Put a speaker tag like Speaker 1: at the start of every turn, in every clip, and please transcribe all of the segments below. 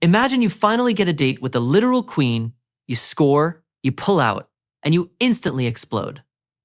Speaker 1: Imagine you finally get a date with the literal queen, you score, you pull out, and you instantly explode.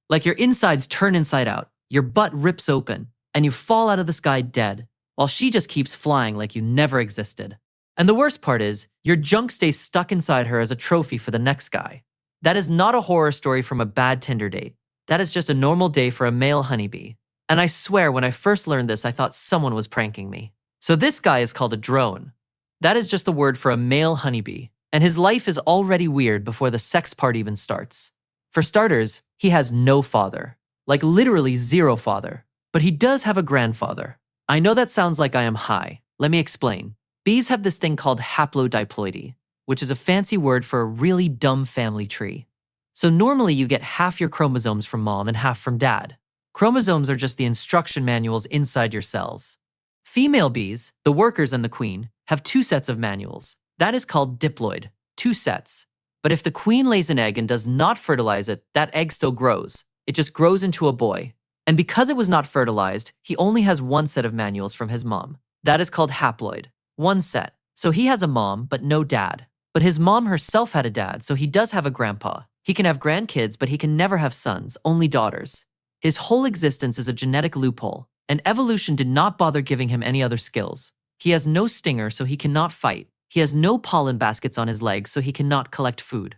Speaker 1: Like your insides turn inside out, your butt rips open, and you fall out of the sky dead, while she just keeps flying like you never existed. And the worst part is, your junk stays stuck inside her as a trophy for the next guy. That is not a horror story from a bad Tinder date. That is just a normal day for a male honeybee. And I swear when I first learned this, I thought someone was pranking me. So this guy is called a drone. That is just the word for a male honeybee, and his life is already weird before the sex part even starts. For starters, he has no father, like literally zero father, but he does have a grandfather. I know that sounds like I am high. Let me explain. Bees have this thing called haplodiploidy, which is a fancy word for a really dumb family tree. So normally you get half your chromosomes from mom and half from dad. Chromosomes are just the instruction manuals inside your cells. Female bees, the workers and the queen, have 2 sets of manuals. That is called diploid, 2 sets. But if the queen lays an egg and does not fertilize it, that egg still grows. It just grows into a boy. And because it was not fertilized, he only has 1 set of manuals from his mom. That is called haploid, 1 set. So he has a mom, but no dad. But his mom herself had a dad, so he does have a grandpa. He can have grandkids, but he can never have sons, only daughters. His whole existence is a genetic loophole, and evolution did not bother giving him any other skills. He has no stinger, so he cannot fight. He has no pollen baskets on his legs, so he cannot collect food.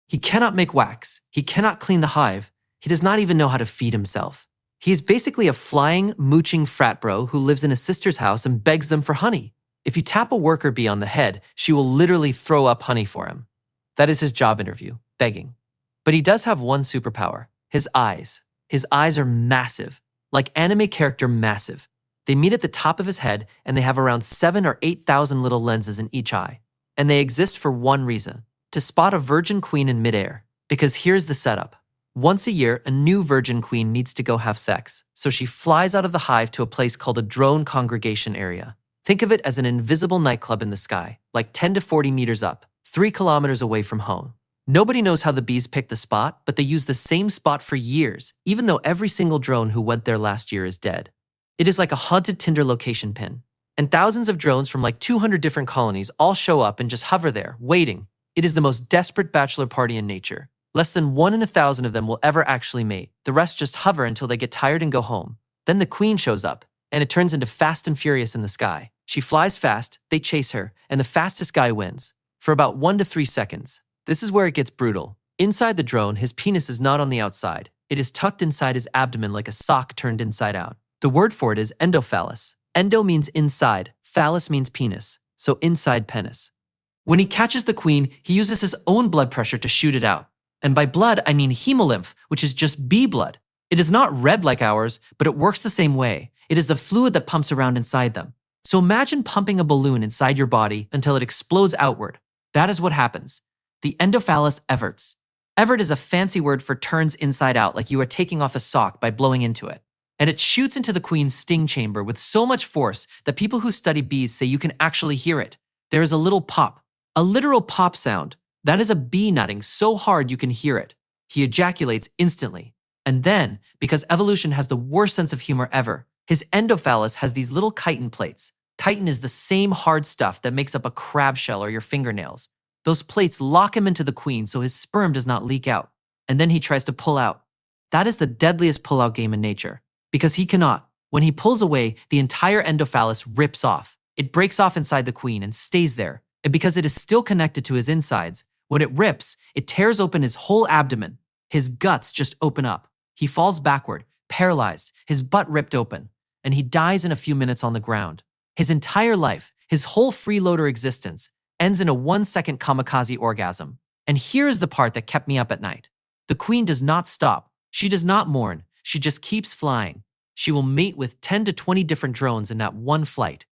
Speaker 1: He cannot make wax. He cannot clean the hive. He does not even know how to feed himself. He is basically a flying, mooching frat bro who lives in his sister's house and begs them for honey. If you tap a worker bee on the head, she will literally throw up honey for him. That is his job interview, begging. But he does have one superpower, his eyes. His eyes are massive, like anime character massive. They meet at the top of his head, and they have around 7,000 or 8,000 little lenses in each eye. And they exist for one reason, to spot a virgin queen in midair. Because here's the setup. Once a year, a new virgin queen needs to go have sex, so she flies out of the hive to a place called a drone congregation area. Think of it as an invisible nightclub in the sky, like 10 to 40 meters up, 3 kilometers away from home. Nobody knows how the bees picked the spot, but they use the same spot for years, even though every single drone who went there last year is dead. It is like a haunted Tinder location pin. And thousands of drones from like 200 different colonies all show up and just hover there, waiting. It is the most desperate bachelor party in nature. Less than 1 in 1,000 of them will ever actually mate. The rest just hover until they get tired and go home. Then the queen shows up, and it turns into Fast and Furious in the sky. She flies fast, they chase her, and the fastest guy wins. For about 1 to 3 seconds. This is where it gets brutal. Inside the drone, his penis is not on the outside. It is tucked inside his abdomen like a sock turned inside out. The word for it is endophallus. Endo means inside, phallus means penis, so inside penis. When he catches the queen, he uses his own blood pressure to shoot it out. And by blood, I mean hemolymph, which is just bee blood. It is not red like ours, but it works the same way. It is the fluid that pumps around inside them. So imagine pumping a balloon inside your body until it explodes outward. That is what happens. The endophallus everts. Evert is a fancy word for turns inside out, like you are taking off a sock by blowing into it. And it shoots into the queen's sting chamber with so much force that people who study bees say you can actually hear it. There is a little pop, a literal pop sound. That is a bee nutting so hard you can hear it. He ejaculates instantly. And then, because evolution has the worst sense of humor ever, his endophallus has these little chitin plates. Chitin is the same hard stuff that makes up a crab shell or your fingernails. Those plates lock him into the queen so his sperm does not leak out. And then he tries to pull out. That is the deadliest pullout game in nature. Because he cannot. When he pulls away, the entire endophallus rips off. It breaks off inside the queen and stays there. And because it is still connected to his insides, when it rips, it tears open his whole abdomen. His guts just open up. He falls backward, paralyzed, his butt ripped open, and he dies in a few minutes on the ground. His entire life, his whole freeloader existence, ends in a 1-second kamikaze orgasm. And here is the part that kept me up at night. The queen does not stop. She does not mourn. She just keeps flying. She will mate with 10 to 20 different drones in that one flight.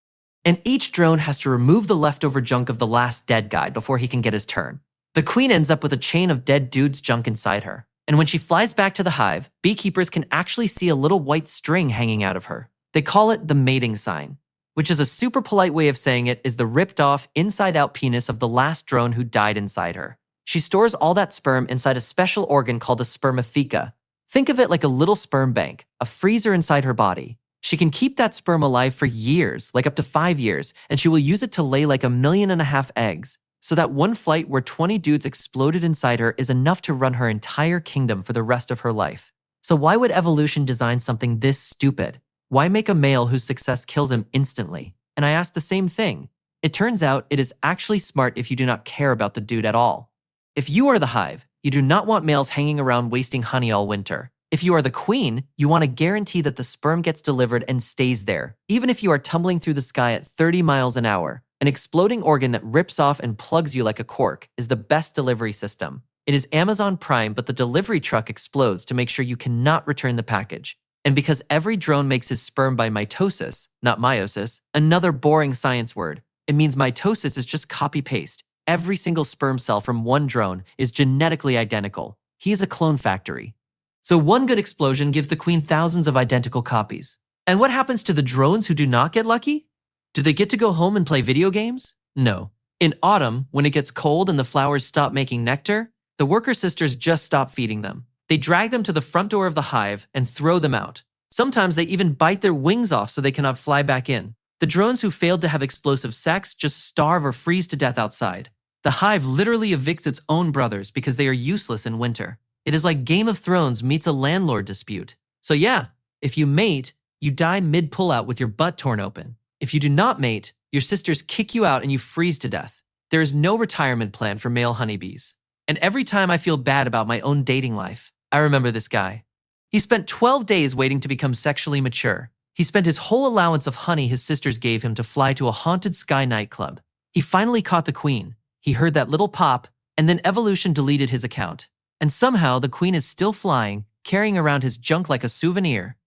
Speaker 1: And each drone has to remove the leftover junk of the last dead guy before he can get his turn. The queen ends up with a chain of dead dudes' junk inside her. And when she flies back to the hive, beekeepers can actually see a little white string hanging out of her. They call it the mating sign, which is a super polite way of saying it is the ripped off, inside-out penis of the last drone who died inside her. She stores all that sperm inside a special organ called a spermatheca. Think of it like a little sperm bank, a freezer inside her body. She can keep that sperm alive for years, like up to 5 years, and she will use it to lay like 1.5 million eggs. So that one flight where 20 dudes exploded inside her is enough to run her entire kingdom for the rest of her life. So why would evolution design something this stupid? Why make a male whose success kills him instantly? And I asked the same thing. It turns out it is actually smart if you do not care about the dude at all. If you are the hive, you do not want males hanging around wasting honey all winter. If you are the queen, you want to guarantee that the sperm gets delivered and stays there, even if you are tumbling through the sky at 30 miles an hour. An exploding organ that rips off and plugs you like a cork is the best delivery system. It is Amazon Prime, but the delivery truck explodes to make sure you cannot return the package. And because every drone makes his sperm by mitosis, not meiosis, another boring science word, it means mitosis is just copy-paste. Every single sperm cell from one drone is genetically identical. He is a clone factory. So one good explosion gives the queen thousands of identical copies. And what happens to the drones who do not get lucky? Do they get to go home and play video games? No. In autumn, when it gets cold and the flowers stop making nectar, the worker sisters just stop feeding them. They drag them to the front door of the hive and throw them out. Sometimes they even bite their wings off so they cannot fly back in. The drones who failed to have explosive sex just starve or freeze to death outside. The hive literally evicts its own brothers because they are useless in winter. It is like Game of Thrones meets a landlord dispute. So yeah, if you mate, you die mid-pullout with your butt torn open. If you do not mate, your sisters kick you out and you freeze to death. There is no retirement plan for male honeybees. And every time I feel bad about my own dating life, I remember this guy. He spent 12 days waiting to become sexually mature. He spent his whole allowance of honey his sisters gave him to fly to a haunted sky nightclub. He finally caught the queen. He heard that little pop, and then evolution deleted his account. And somehow the queen is still flying, carrying around his junk like a souvenir.